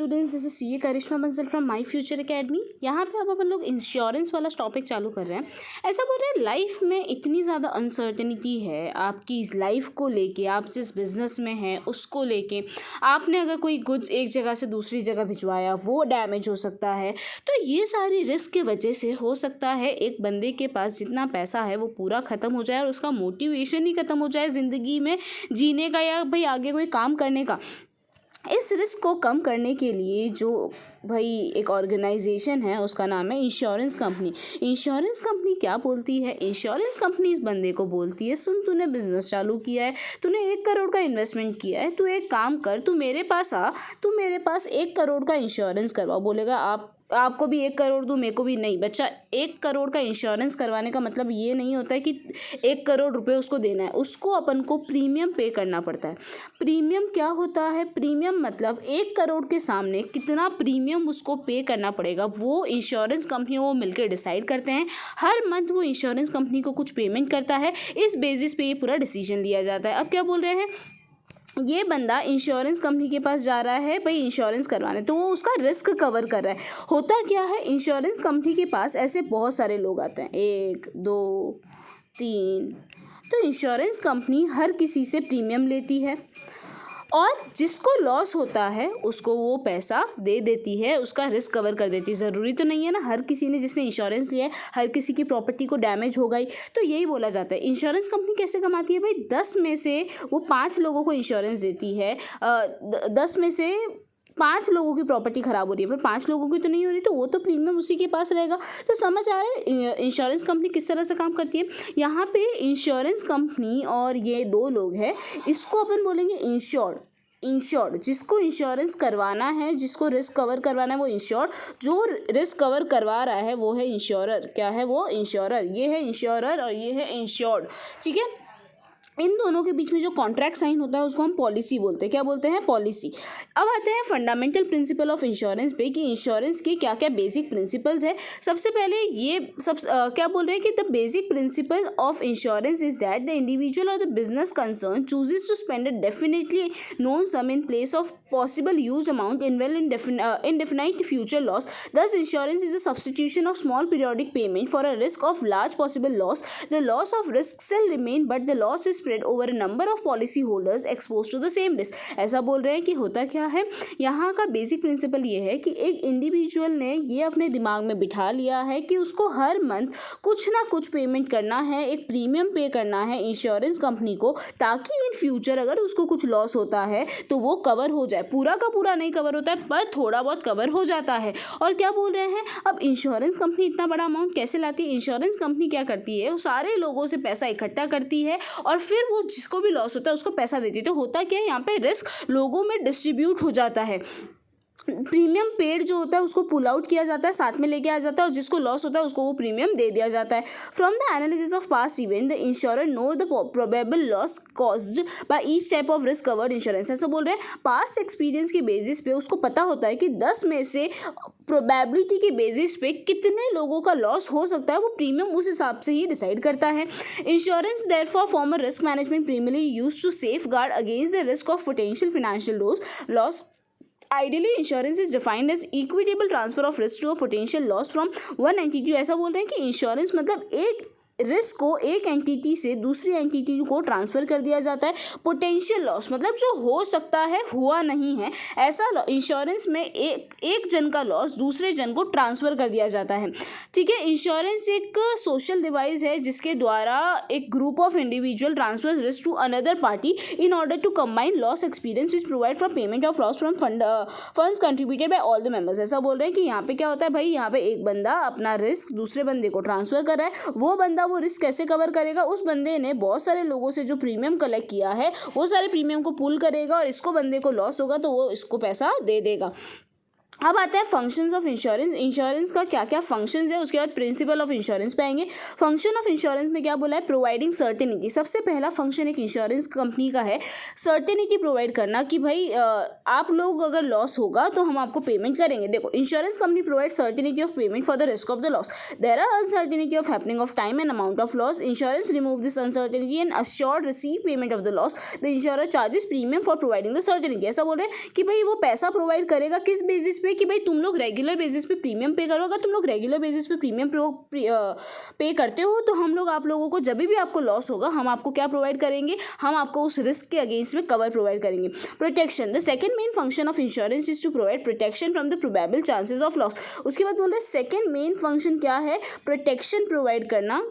Students, this is CA Karishma Bansal from my future academy. यहाँ पे अब अपन लोग इंश्योरेंस वाला टॉपिक चालू कर रहे हैं। ऐसा बोल रहे हैं लाइफ में इतनी ज़्यादा अनसर्टेनिटी है आपकी इस लाइफ को लेके, आप जिस बिजनेस में हैं उसको लेके। आपने अगर कोई गुड्स एक जगह से दूसरी जगह भिजवाया, वो डैमेज हो सकता है। तो ये सारी रिस्क की वजह से हो सकता है एक बंदे के पास जितना पैसा है वो पूरा ख़त्म हो जाए और उसका मोटिवेशन ही ख़त्म हो जाए ज़िंदगी में जीने का या भाई आगे कोई काम करने का। इस रिस्क को कम करने के लिए जो भाई एक ऑर्गेनाइजेशन है उसका नाम है इंश्योरेंस कंपनी। इंश्योरेंस कंपनी क्या बोलती है? इंश्योरेंस कंपनी इस बंदे को बोलती है, सुन तूने बिजनेस चालू किया है, तूने 1 करोड़ का इन्वेस्टमेंट किया है, तू एक काम कर, तू मेरे पास आ, तू मेरे पास 1 करोड़ का इंश्योरेंस करवा। बोलेगा आपको भी 1 करोड़ दूँ, मेरे को भी। नहीं बच्चा, 1 करोड़ का इंश्योरेंस करवाने का मतलब ये नहीं होता है कि 1 करोड़ रुपए उसको देना है, उसको अपन को प्रीमियम पे करना पड़ता है। प्रीमियम क्या होता है? प्रीमियम मतलब 1 करोड़ के सामने कितना प्रीमियम उसको पे करना पड़ेगा वो इंश्योरेंस कंपनी वो मिलकर डिसाइड करते हैं। हर मंथ वो इंश्योरेंस कंपनी को कुछ पेमेंट करता है, इस बेसिस पे ये पूरा डिसीजन लिया जाता है। अब क्या बोल रहे हैं, ये बंदा इंश्योरेंस कंपनी के पास जा रहा है भाई इंश्योरेंस करवाने, तो वो उसका रिस्क कवर कर रहा है। होता क्या है, इंश्योरेंस कंपनी के पास ऐसे बहुत सारे लोग आते हैं, 1 2 3। तो इंश्योरेंस कंपनी हर किसी से प्रीमियम लेती है और जिसको लॉस होता है उसको वो पैसा दे देती है, उसका रिस्क कवर कर देती है। ज़रूरी तो नहीं है ना हर किसी ने जिसने इंश्योरेंस लिया है हर किसी की प्रॉपर्टी को डैमेज हो गई। तो यही बोला जाता है। इंश्योरेंस कंपनी कैसे कमाती है भाई, 10 में से वो 5 लोगों को इंश्योरेंस देती है। 10 में से 5 लोगों की प्रॉपर्टी ख़राब हो रही है, पर 5 लोगों की तो नहीं हो रही, तो वो तो प्रीमियम उसी के पास रहेगा। तो समझ आ रहा है इंश्योरेंस कंपनी किस तरह से काम करती है। यहाँ पे इंश्योरेंस कंपनी और ये 2 लोग हैं, इसको अपन बोलेंगे इंश्योर्ड। जिसको इंश्योरेंस करवाना है, जिसको रिस्क कवर करवाना है वो इंश्योर्ड, जो रिस्क कवर करवा रहा है वो है इंश्योरर। क्या है वो? इंश्योरर। ये है इंश्योरर और ये है इंश्योर्ड, ठीक है। इन दोनों के बीच में जो कॉन्ट्रैक्ट साइन होता है उसको हम पॉलिसी बोलते हैं। क्या बोलते हैं? पॉलिसी। अब आते हैं फंडामेंटल प्रिंसिपल ऑफ इंश्योरेंस पे कि इंश्योरेंस के क्या क्या बेसिक प्रिंसिपल्स है। सबसे पहले ये क्या बोल रहे हैं कि the basic principle of insurance is that the individual और the business concern chooses to spend a definitely known sum in place of possible huge amount in indefinite future loss. Thus, insurance is a substitution of small periodic payment for a risk of large possible loss. The loss of risk still remain, but the loss is spread over a number of policy holders exposed to the same risk. ऐसा बोल रहे हैं कि होता क्या है, यहाँ का बेसिक प्रिंसिपल ये है कि एक इंडिविजुअल ने ये अपने दिमाग में बिठा लिया है कि उसको हर मंथ कुछ ना कुछ पेमेंट करना है, एक प्रीमियम पे करना है इंश्योरेंस कंपनी को, ताकि इन फ्यूचर अगर उसको कुछ लॉस होता है तो वो कवर हो जाए। पूरा का पूरा नहीं कवर होता है पर थोड़ा बहुत कवर हो जाता है। और क्या बोल रहे हैं, अब इंश्योरेंस कंपनी इतना बड़ा अमाउंट कैसे लाती है? इंश्योरेंस कंपनी क्या करती है, वो सारे लोगों से पैसा इकट्ठा करती है और फिर वो जिसको भी लॉस होता है उसको पैसा देती है। तो होता क्या है, यहाँ पे रिस्क लोगों में डिस्ट्रीब्यूट हो जाता है। प्रीमियम पेड जो होता है उसको पुल आउट किया जाता है, साथ में लेके आ जाता है, और जिसको लॉस होता है उसको वो प्रीमियम दे दिया जाता है। From the analysis of past event the insurer know the probable loss caused by each type of risk covered insurance. ऐसा बोल रहे हैं पास्ट एक्सपीरियंस के बेसिस पे उसको पता होता है कि 10 में से प्रोबेबिलिटी के बेसिस पे कितने लोगों का लॉस हो सकता है, वो प्रीमियम उस हिसाब से ही डिसाइड करता है। Insurance therefore form a risk management primarily used to safeguard against the risk of potential financial loss. Ideally, insurance is defined as equitable transfer of risk to a potential loss from one entity. ऐसा बोल रहे हैं कि insurance मतलब एक risk को एक entity से दूसरी एंटिटी को ट्रांसफ़र कर दिया जाता है। पोटेंशियल लॉस मतलब जो हो सकता है, हुआ नहीं है, ऐसा इंश्योरेंस में एक जन का लॉस दूसरे जन को ट्रांसफ़र कर दिया जाता है, ठीक है। इंश्योरेंस एक सोशल डिवाइस है जिसके द्वारा एक group of individual transfer risk to another party in order to combine loss experience which provide for payment of loss from funds contributed by all the members. ऐसा बोल रहे हैं कि यहाँ पे क्या होता है भाई, यहाँ पे एक बंदा अपना रिस्क दूसरे बंदे को ट्रांसफ़र कर रहा है, वो बंदा वो रिस्क कैसे कवर करेगा, उस बंदे ने बहुत सारे लोगों से जो प्रीमियम कलेक्ट किया है वो सारे प्रीमियम को पूल करेगा और इसको बंदे को लॉस होगा तो वो इसको पैसा दे देगा। अब आता है फंक्शंस ऑफ इंश्योरेंस। इंश्योरेंस का क्या क्या फंक्शंस है, उसके बाद प्रिंसिपल ऑफ इंश्योरेंस पे आएंगे। फंक्शन ऑफ इंश्योरेंस में क्या बोला है, प्रोवाइडिंग सर्टेनिटी। सबसे पहला फंक्शन एक इंश्योरेंस कंपनी का है सर्टेनिटी प्रोवाइड करना कि भाई आप लोग अगर लॉस होगा तो हम आपको पेमेंट करेंगे। देखो, insurance company provide certainty of payment for the risk of the loss. There are uncertainty of happening of time and amount of loss. Insurance remove this uncertainty and assured receive payment of the loss. The insurer charges premium for providing the certainty. ऐसा बोल रहे हैं कि भाई वो पैसा provide करेगा किस बेसिस पे, कि भाई तुम लोग रेगुलर बेसिस पे प्रीमियम पे करो। अगर तुम लोग रेगुलर बेसिस पे प्रीमियम पे करते हो तो हम लोग आप लोगों को जब भी आपको लॉस होगा हम आपको क्या प्रोवाइड करेंगे, हम आपको उस रिस्क के अगेंस्ट में कवर प्रोवाइड करेंगे। Protection, the second main function of insurance is to provide protection from the probable chances of loss. उसके बाद बोल रहे सेकंड मेन फंक्शन क्या है, प्रोटेक्शन प्रोवाइड करना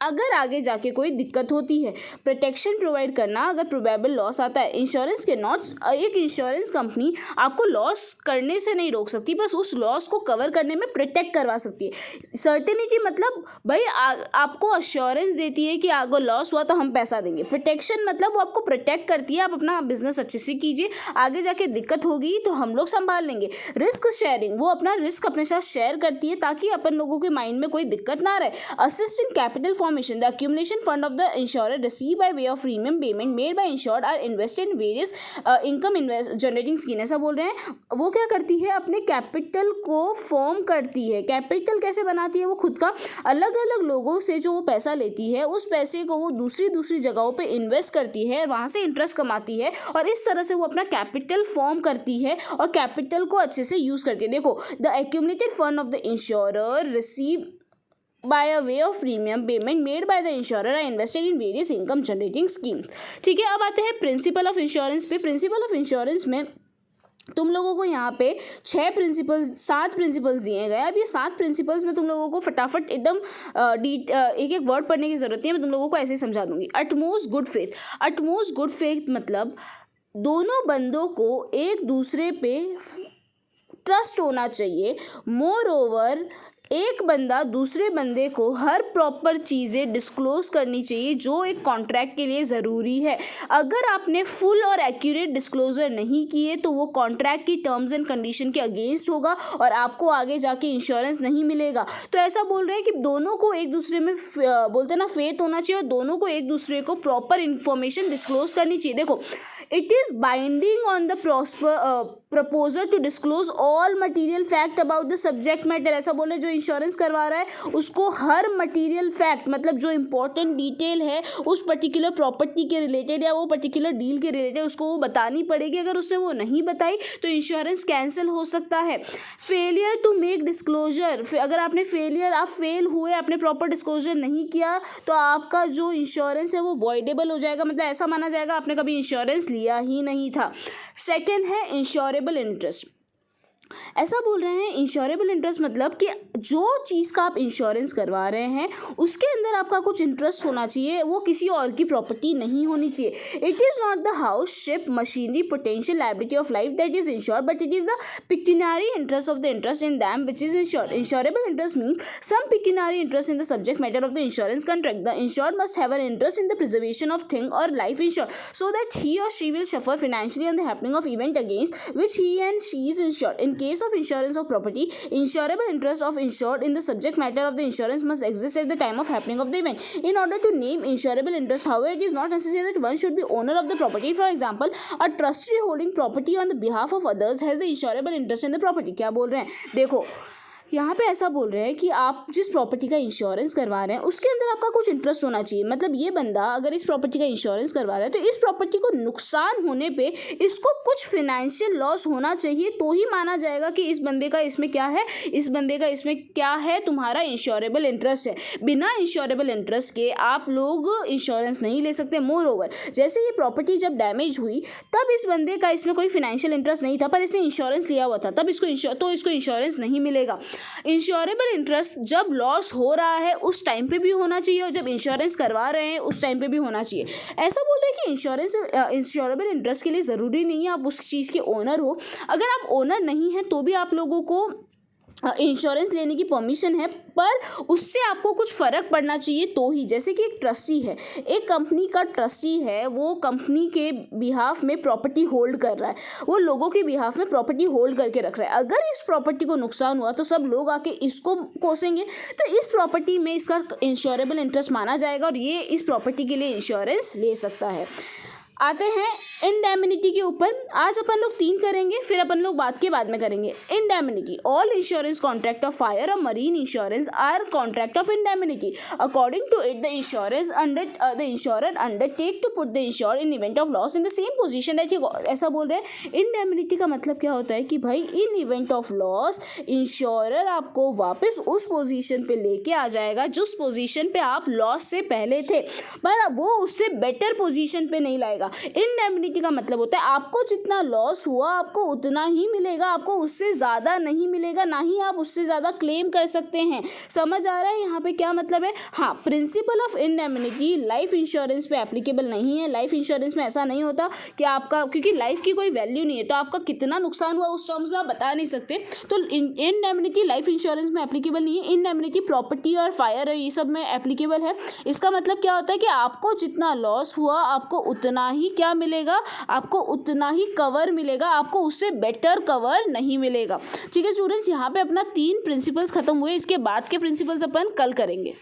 अगर आगे जाके कोई दिक्कत होती है। प्रोटेक्शन प्रोवाइड करना अगर प्रोबेबल लॉस आता है। इंश्योरेंस के नॉट, एक इंश्योरेंस कंपनी आपको लॉस करने से नहीं रोक सकती, बस उस लॉस को कवर करने में प्रोटेक्ट करवा सकती है। सर्टेनिटी मतलब भाई आपको अश्योरेंस देती है कि अगर लॉस हुआ तो हम पैसा देंगे। प्रोटेक्शन मतलब वो आपको प्रोटेक्ट करती है, आप अपना बिजनेस अच्छे से कीजिए, आगे जाके दिक्कत होगी तो हम लोग संभाल लेंगे। रिस्क शेयरिंग, वो अपना रिस्क अपने साथ शेयर करती है ताकि अपन लोगों के माइंड में कोई दिक्कत ना रहे। Assist in capital formation, the accumulation fund of the insurer received by way of premium payment made by insured are invested in various income generating scheme। ऐसा बोल रहे हैं वो क्या करती है, अपने कैपिटल को फॉर्म करती है। कैपिटल कैसे बनाती है, वो खुद का अलग अलग लोगों से जो वो पैसा लेती है उस पैसे को वो दूसरी जगहों पे इन्वेस्ट करती है, वहाँ से इंटरेस्ट कमाती है और इस तरह से वो अपना कैपिटल फॉर्म करती है और कैपिटल को अच्छे से यूज़ करती है। देखो, the accumulated fund of the insurer receive by a way of premium payment made by the insurer are invested in various income generating schemes। ठीक है, अब आते हैं प्रिंसिपल ऑफ इंश्योरेंस पे। प्रिंसिपल ऑफ इंश्योरेंस में तुम लोगों को यहाँ पे 7 प्रिंसिपल्स दिए गए। अब ये 7 प्रिंसिपल्स में तुम लोगों को फटाफट एकदम एक एक वर्ड पढ़ने की ज़रूरत नहीं है, मैं तुम लोगों को ऐसे ही समझा दूंगी। Utmost good faith. Utmost good faith मतलब दोनों बंदों को एक दूसरे पे ट्रस्ट होना चाहिए। मोर ओवर, एक बंदा दूसरे बंदे को हर प्रॉपर चीज़ें डिस्क्लोज करनी चाहिए जो एक कॉन्ट्रैक्ट के लिए ज़रूरी है। अगर आपने फुल और एक्यूरेट डिस्क्लोजर नहीं किए तो वो कॉन्ट्रैक्ट की टर्म्स एंड कंडीशन के अगेंस्ट होगा और आपको आगे जाके इंश्योरेंस नहीं मिलेगा। तो ऐसा बोल रहे हैं कि दोनों को एक दूसरे में बोलते हैं ना फेथ होना चाहिए और दोनों को एक दूसरे को प्रॉपर इन्फॉर्मेशन डिस्क्लोज करनी चाहिए। देखो, it is binding on the proposer to disclose all material fact about the subject matter. ऐसा बोले जो इंश्योरेंस करवा रहा है उसको हर मटेरियल फैक्ट मतलब जो इंपॉर्टेंट डिटेल है उस पर्टिकुलर प्रॉपर्टी के रिलेटेड या वो पर्टिकुलर डील के रिलेटेड उसको वो बतानी पड़ेगी। अगर उसने वो नहीं बताई तो इंश्योरेंस कैंसिल हो सकता है। फेलियर टू मेक डिस्क्लोजर, अगर आपने आप फेल हुए, आपने प्रॉपर डिस्क्लोजर नहीं किया तो आपका जो इंश्योरेंस है वो वॉइडेबल हो जाएगा, मतलब ऐसा माना जाएगा आपने कभी इंश्योरेंस लिया ही नहीं था। सेकेंड है इंश्योरेबल इंटरेस्ट। ऐसा बोल रहे हैं इंश्योरेबल इंटरेस्ट मतलब कि जो चीज़ का आप इंश्योरेंस करवा रहे हैं उसके अंदर आपका कुछ इंटरेस्ट होना चाहिए, वो किसी और की प्रॉपर्टी नहीं होनी चाहिए। It is not the house, ship, machinery, potential liability of life that is insured but it is the pecuniary interest of the interest in them which is insured. Insurable interest means some pecuniary interest in the subject matter of the insurance contract. The insured must have an interest in the preservation of thing और life insured so that he और she will suffer financially on the happening of event against which he and she is insured. In case of insurance of property, insurable interest of insured in the subject matter of the insurance must exist at the time of happening of the event. In order to name insurable interest, however, it is not necessary that one should be owner of the property. For example, a trustee holding property on the behalf of others has the insurable interest in the property। क्या बोल रहे हैं, देखो यहाँ पे ऐसा बोल रहे हैं कि आप जिस प्रॉपर्टी का इंश्योरेंस करवा रहे हैं उसके अंदर आपका कुछ इंटरेस्ट होना चाहिए। मतलब ये बंदा अगर इस प्रॉपर्टी का इंश्योरेंस करवा रहा है तो इस प्रॉपर्टी को नुकसान होने पे इसको कुछ फिनेंशियल लॉस होना चाहिए तो ही माना जाएगा कि इस बंदे का इसमें क्या है, इस बंदे का इसमें क्या है, तुम्हारा इंश्योरेबल इंटरेस्ट है। बिना इंश्योरेबल इंटरेस्ट के आप लोग इंश्योरेंस नहीं ले सकते। मोर ओवर, जैसे ये प्रॉपर्टी जब डैमेज हुई तब इस बंदे का इसमें कोई फिनेंशियल इंटरेस्ट नहीं था पर इसने इंश्योरेंस लिया हुआ था, तब इसको इंश्योरेंस नहीं मिलेगा। इंश्योरेबल इंटरेस्ट जब लॉस हो रहा है उस टाइम पे भी होना चाहिए और जब इंश्योरेंस करवा रहे हैं उस टाइम पे भी होना चाहिए। ऐसा बोल रहे हैं कि इंश्योरेबल इंटरेस्ट के लिए ज़रूरी नहीं है आप उस चीज़ के ओनर हो। अगर आप ओनर नहीं हैं तो भी आप लोगों को इंश्योरेंस लेने की परमिशन है, पर उससे आपको कुछ फ़र्क पड़ना चाहिए तो ही। जैसे कि एक ट्रस्टी है, एक कंपनी का ट्रस्टी है, वो कंपनी के बिहाफ में प्रॉपर्टी होल्ड कर रहा है, वो लोगों के बिहाफ में प्रॉपर्टी होल्ड करके रख रहा है। अगर इस प्रॉपर्टी को नुकसान हुआ तो सब लोग आके इसको कोसेंगे, तो इस प्रॉपर्टी में इसका इंश्योरेबल इंटरेस्ट माना जाएगा और ये इस प्रॉपर्टी के लिए इंश्योरेंस ले सकता है। आते हैं इंडेमिनिटी के ऊपर। आज अपन लोग 3 करेंगे, फिर अपन लोग बात के बाद में करेंगे। Indemnity, all insurance contract of fire और marine insurance are contract of indemnity. According to it the insurer undertake to put the insured in event of loss in the same position that he. ऐसा बोल रहे हैं। Indemnity का मतलब क्या होता है कि भाई इन इवेंट ऑफ लॉस इंश्योरर आपको वापस उस पोजीशन पे लेके आ जाएगा जिस पोजीशन पे आप लॉस से पहले थे, पर वो उससे बेटर पोजीशन पे नहीं लाएगा। इंडेमिनिटी का मतलब होता है आपको जितना लॉस हुआ आपको उतना ही मिलेगा, आपको उससे ज़्यादा नहीं मिलेगा, ना ही आप उससे ज़्यादा क्लेम कर सकते हैं। समझ आ रहा है यहाँ पे क्या मतलब है? हाँ, principle of indemnity life insurance पे एप्लीकेबल नहीं है। लाइफ इंश्योरेंस में ऐसा नहीं होता कि आपका, क्योंकि लाइफ की कोई वैल्यू नहीं है तो आपका कितना नुकसान हुआ उस टर्म्स में आप बता नहीं सकते, तो इंडेमिनिटी लाइफ इंश्योरेंस में एप्लीकेबल नहीं है। इंडेमिनिटी प्रॉपर्टी और फायर ये सब में एप्लीकेबल है। इसका मतलब क्या होता है कि आपको जितना लॉस हुआ आपको उतना ही क्या मिलेगा, आपको उतना ही कवर मिलेगा, आपको उससे बेटर कवर नहीं मिलेगा। ठीक है स्टूडेंट्स, यहाँ पे अपना 3 प्रिंसिपल्स खत्म हुए। इसके बाद के प्रिंसिपल्स अपन कल करेंगे।